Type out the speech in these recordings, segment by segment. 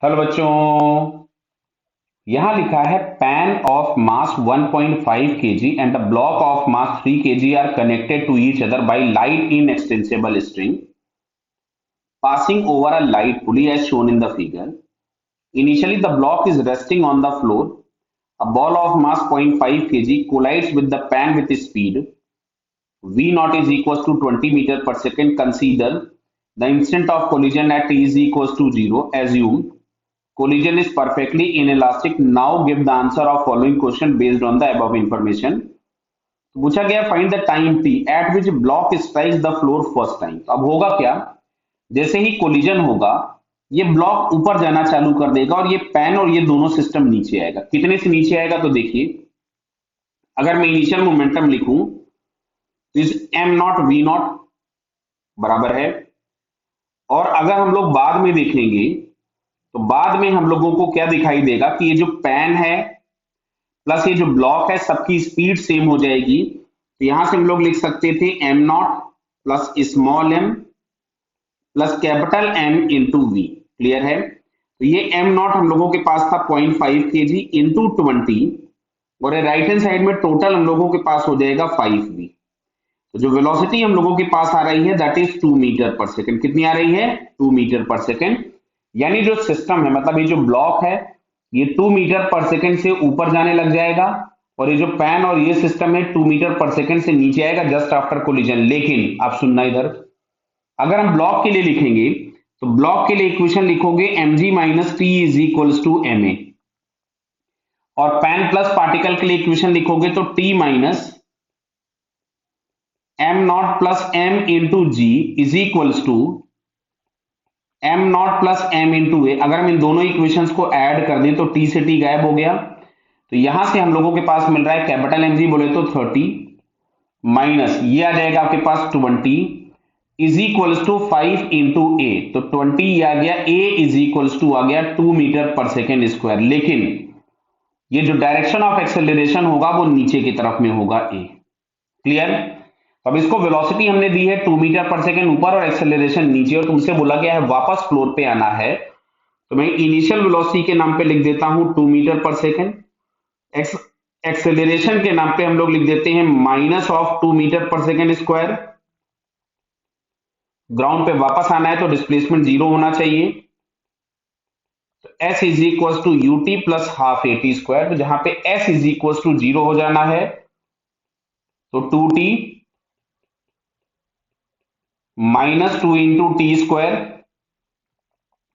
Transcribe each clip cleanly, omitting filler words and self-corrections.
Hello बच्चों। यहां लिखा है pan of mass 1.5 kg and the block of mass 3 kg are connected to each other by light inextensible string passing over a light pulley as shown in the figure. Initially the block is resting on the floor. A ball of mass 0.5 kg collides with the pan with speed v naught is equals to 20 meter per second. Consider the instant of collision at t is equals to 0. Assume collision is perfectly inelastic. Now give the answer of following question based on the above information. तो पूछा गया find the time t eight which block strikes the floor first time. अब होगा क्या, जैसे ही collision होगा ये block ऊपर जाना चालू कर देगा और ये पैन और ये दोनों सिस्टम नीचे आएगा। कितने से नीचे आएगा तो देखिए, अगर मैं इनिशियल मोमेंटम लिखूं तो इस एम नॉट वी नॉट बराबर है, और अगर हम लोग बाद में देखेंगे तो बाद में हम लोगों को क्या दिखाई देगा कि ये जो पैन है प्लस ये जो ब्लॉक है सबकी स्पीड सेम हो जाएगी। तो यहां से हम लोग लिख सकते थे M naught plus small M plus capital M into V. Clear है? तो ये एम नॉट हम लोगों के पास था 0.5 kg इंटू 20, और राइट हैंड साइड में टोटल हम लोगों के पास हो जाएगा 5v। तो जो वेलोसिटी हम लोगों के पास आ रही है दैट इज 2 मीटर पर सेकेंड। कितनी आ रही है? 2 मीटर पर सेकेंड। यानी जो सिस्टम है, मतलब ये जो ब्लॉक है ये 2 मीटर पर सेकेंड से ऊपर जाने लग जाएगा, और ये जो पैन और ये सिस्टम है 2 मीटर पर सेकेंड से नीचे आएगा जस्ट आफ्टर कोलिजन। लेकिन आप सुनना इधर, अगर हम ब्लॉक के लिए लिखेंगे तो ब्लॉक के लिए इक्वेशन लिखोगे mg minus T is equals to ma, और पैन प्लस पार्टिकल के लिए इक्वेशन लिखोगे तो t minus M naught plus M into G is equals to M naught plus M into A. अगर हम इन दोनों इक्वेशंस को ऐड कर दें तो t से t गायब हो गया। तो यहां से हम लोगों के पास मिल रहा है कैपिटल mg बोले तो 30 माइनस ये आ जाएगा आपके पास 20 इज इक्वल्स टू 5 इंटू ए। तो 20 ये आ गया, ए इज इक्वल्स टू आ गया 2 मीटर पर सेकेंड स्क्वायर। लेकिन ये जो डायरेक्शन ऑफ एक्सेलरेशन होगा वो नीचे की तरफ में होगा ए। क्लियर? अब इसको वेलोसिटी हमने दी है 2 मीटर पर सेकेंड ऊपर और एक्सेलरेशन नीचे, और तुमसे बोला गया है वापस फ्लोर पे आना है। तो मैं इनिशियल वेलोसिटी के नाम पे लिख देता हूं 2 मीटर पर सेकेंड, एक्सेलरेशन के नाम पे हम लोग लिख देते हैं माइनस ऑफ 2 मीटर पर सेकेंड स्क्वायर। ग्राउंड पे वापस आना है तो डिस्प्लेसमेंट 0 होना चाहिए। तो s is equal to u t plus half a t square. तो जहां पे s इज इक्वल टू 0 हो जाना है तो 2t minus 2 into T square.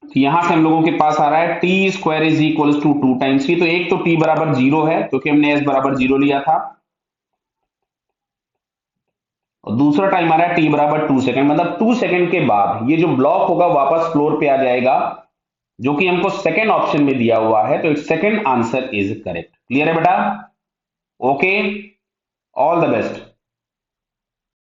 तो यहां से हम लोगों के पास आ रहा है t square is equal to 2 times t. तो एक तो t बराबर 0 है क्योंकि हमने s बराबर 0 लिया था, और दूसरा टाइम आ रहा है t बराबर 2 सेकेंड। मतलब 2 सेकेंड के बाद ये जो ब्लॉक होगा वापस फ्लोर पे आ जाएगा, जो कि हमको सेकेंड ऑप्शन में दिया हुआ है। तो it's second answer is correct. Clear है बेटा? Okay, all the best.